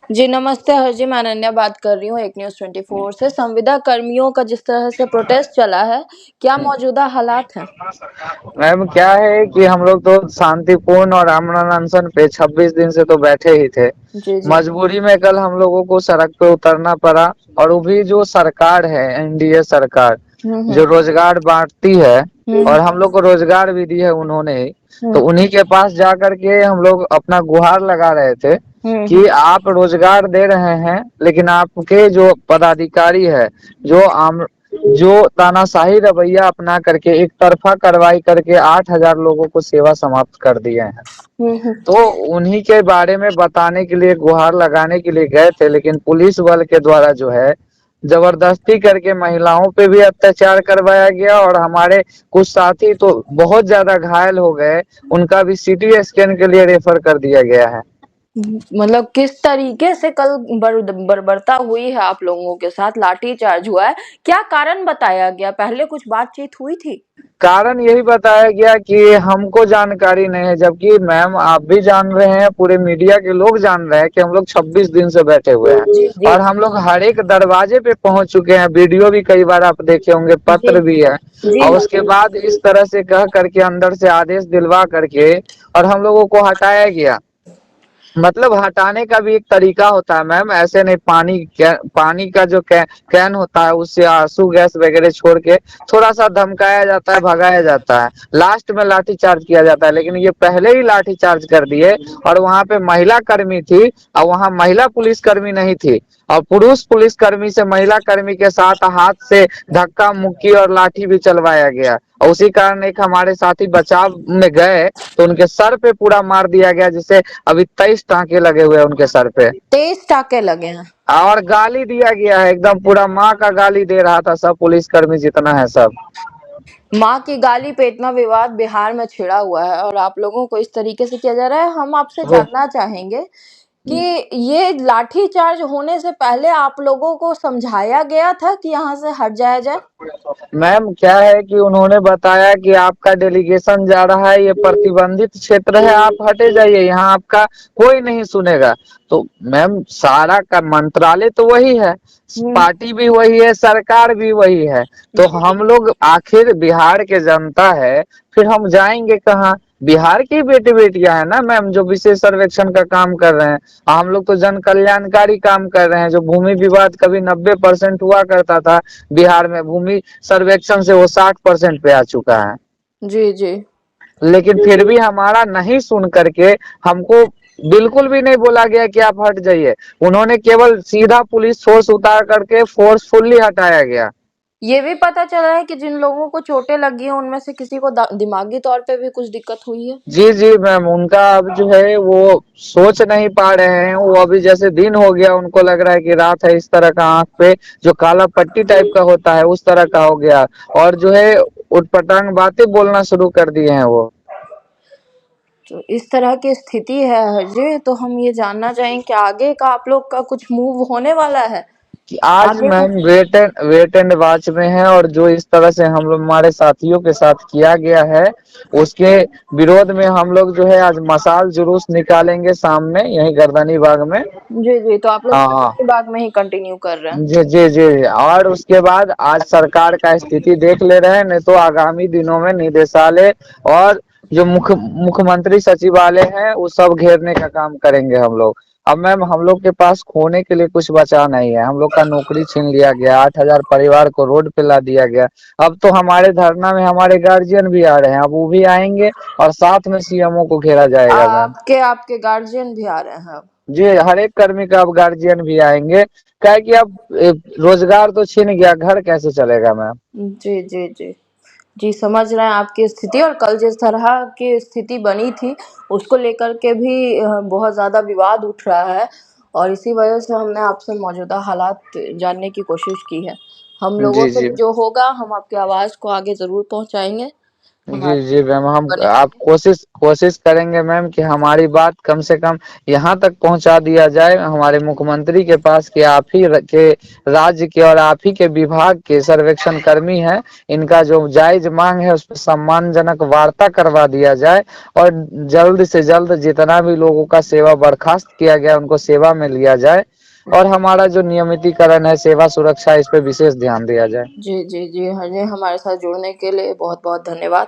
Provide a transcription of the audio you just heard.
जी, नमस्ते हर जी, मैं अनन्या बात कर रही हूँ एक न्यूज़ 24 से। संविदा कर्मियों का जिस तरह से प्रोटेस्ट चला है, क्या मौजूदा हालात हैं? मैम क्या है कि हम लोग तो शांतिपूर्ण और अमन अनशन पे 26 दिन से तो बैठे ही थे। जी, जी। मजबूरी में कल हम लोगों को सड़क पे उतरना पड़ा। और वो भी जो सरकार है, एनडीए सरकार, हुँ, जो हुँ। रोजगार बांटती है हुँ, और हुँ। हम लोग को रोजगार भी दी है उन्होंने ही, तो हुँ, उन्हीं के पास जा करके हम लोग अपना गुहार लगा रहे थे हुँ, कि हुँ। आप रोजगार दे रहे हैं, लेकिन आपके जो पदाधिकारी है, जो आम जो तानाशाही रवैया अपना करके एक तरफा कार्रवाई करके 8,000 लोगों को सेवा समाप्त कर दिए हैं। हुँ, हुँ। तो उन्हीं के बारे में बताने के लिए, गुहार लगाने के लिए गए थे, लेकिन पुलिस बल के द्वारा जो है जबरदस्ती करके महिलाओं पे भी अत्याचार करवाया गया और हमारे कुछ साथी तो बहुत ज्यादा घायल हो गए। उनका भी सीटी स्कैन के लिए रेफर कर दिया गया है। मतलब किस तरीके से कल बर्बरता हुई है आप लोगों के साथ, लाठीचार्ज हुआ है, क्या कारण बताया गया? पहले कुछ बातचीत हुई थी? कारण यही बताया गया कि हमको जानकारी नहीं है, जबकि मैम आप भी जान रहे हैं, पूरे मीडिया के लोग जान रहे हैं कि हम लोग 26 दिन से बैठे हुए हैं जी, जी। और हम लोग हर एक दरवाजे पे पहुंच चुके हैं। वीडियो भी कई बार आप देखे होंगे, जी, पत्र भी है। जी और हाँ। उसके बाद इस तरह से कह करके अंदर से आदेश दिलवा करके और हम लोगों को हटाया गया। मतलब हटाने का भी एक तरीका होता है मैम, ऐसे नहीं। पानी का जो कैन होता है, उससे आंसू गैस वगैरह छोड़ के थोड़ा सा धमकाया जाता है, भगाया जाता है, लास्ट में लाठी चार्ज किया जाता है। लेकिन ये पहले ही लाठी चार्ज कर दिए। और वहां पे महिला कर्मी थी और वहां महिला पुलिस कर्मी नहीं थी, और पुरुष पुलिस कर्मी से महिला कर्मी के साथ हाथ से धक्का मुक्की और लाठी भी चलवाया गया। और उसी कारण एक हमारे साथी बचाव में गए तो उनके सर पे पूरा मार दिया गया, जिससे अभी 23 टांके लगे हुए हैं उनके सर पे। 23 टाके लगे हैं। और गाली दिया गया है, एकदम पूरा माँ का गाली दे रहा था सब पुलिसकर्मी जितना है सब। माँ की गाली पे इतना विवाद बिहार में छिड़ा हुआ है और आप लोगों को इस तरीके से किया जा रहा है। हम आपसे जानना चाहेंगे कि ये लाठीचार्ज होने से पहले आप लोगों को समझाया गया था कि यहाँ से हट जाया जाए? मैम क्या है कि उन्होंने बताया कि आपका डेलीगेशन जा रहा है, ये प्रतिबंधित क्षेत्र है, आप हटे जाइए, यहाँ आपका कोई नहीं सुनेगा। तो मैम सारा का मंत्रालय तो वही है, हुँ। पार्टी भी वही है, सरकार भी वही है। तो जी, हम लोग आखिर बिहार के जनता है, फिर हम जाएंगे कहाँ? बिहार की बेटी बेटियां है ना मैम, जो विशेष सर्वेक्षण का काम कर रहे हैं। हम लोग तो जन कल्याणकारी काम कर रहे हैं। जो भूमि विवाद कभी 90% हुआ करता था बिहार में, भूमि सर्वेक्षण से वो 60% पे आ चुका है। जी, जी। लेकिन फिर भी हमारा नहीं सुन करके हमको बिल्कुल भी नहीं बोला गया कि आप हट जाइए। उन्होंने केवल सीधा पुलिस फोर्स उतार करके फोर्सफुल्ली हटाया गया। ये भी पता चला है कि जिन लोगों को चोटें लगी हैं, उनमें से किसी को दिमागी तौर पे भी कुछ दिक्कत हुई है? जी जी मैम, उनका अब जो है वो सोच नहीं पा रहे हैं। वो अभी जैसे दिन हो गया, उनको लग रहा है कि रात है। इस तरह का आंख पे जो काला पट्टी टाइप का होता है, उस तरह का हो गया। और जो है उटपटांग बातें बोलना शुरू कर दिए हैं वो। तो इस तरह की स्थिति है जी, तो हम ये जानना चाहेंगे कि आगे का आप लोग का कुछ मूव होने वाला है? कि आज आगे का मैम वेट एंड वॉच में है। और जो इस तरह से हम लोग हमारे साथियों के साथ किया गया है, उसके विरोध में हम लोग जो है आज मशाल जुलूस निकालेंगे शाम में, यही गर्दनी बाग में। जी, जी, तो आप लोग हाँ के बाग में ही कंटिन्यू कर रहे हैं। जी जी जी। और उसके बाद आज सरकार का स्थिति देख ले रहे हैं, नहीं तो आगामी दिनों में निदेशालय और जो मुख्यमंत्री सचिवालय है, वो सब घेरने का काम करेंगे हम लोग। अब मैम हम लोग के पास खोने के लिए कुछ बचा नहीं है। हम लोग का नौकरी छीन लिया गया, 8,000 परिवार को रोड पे ला दिया गया। अब तो हमारे धरना में हमारे गार्जियन भी आ रहे हैं, अब वो भी आएंगे और साथ में सीएमओ को घेरा जाएगा मैम। आपके आपके गार्जियन भी आ रहे हैं अब? जी, हर एक कर्मी का अब गार्जियन भी आएंगे। क्या है कि अब रोजगार तो छीन गया, घर कैसे चलेगा मैम? जी, जी, जी। जी, समझ रहे हैं आपकी स्थिति। और कल जिस तरह की स्थिति बनी थी, उसको लेकर के भी बहुत ज़्यादा विवाद उठ रहा है और इसी वजह से हमने आपसे मौजूदा हालात जानने की कोशिश की है। हम लोगों जी से जी भी जो होगा, हम आपकी आवाज़ को आगे ज़रूर पहुँचाएँगे। जी, जी मैम, हम बने आप रहें। कोशिश करेंगे मैम कि हमारी बात कम से कम यहाँ तक पहुँचा दिया जाए हमारे मुख्यमंत्री के पास कि आप ही के राज्य के और आप ही के विभाग के सर्वेक्षण कर्मी हैं, इनका जो जायज मांग है उस पर सम्मानजनक वार्ता करवा दिया जाए और जल्द से जल्द जितना भी लोगों का सेवा बर्खास्त किया गया उनको सेवा में लिया जाए और हमारा जो नियमितीकरण है सेवा सुरक्षा इस पे विशेष ध्यान दिया जाए। जी, जी, जी। हाँ जी, हमारे साथ जुड़ने के लिए बहुत-बहुत धन्यवाद।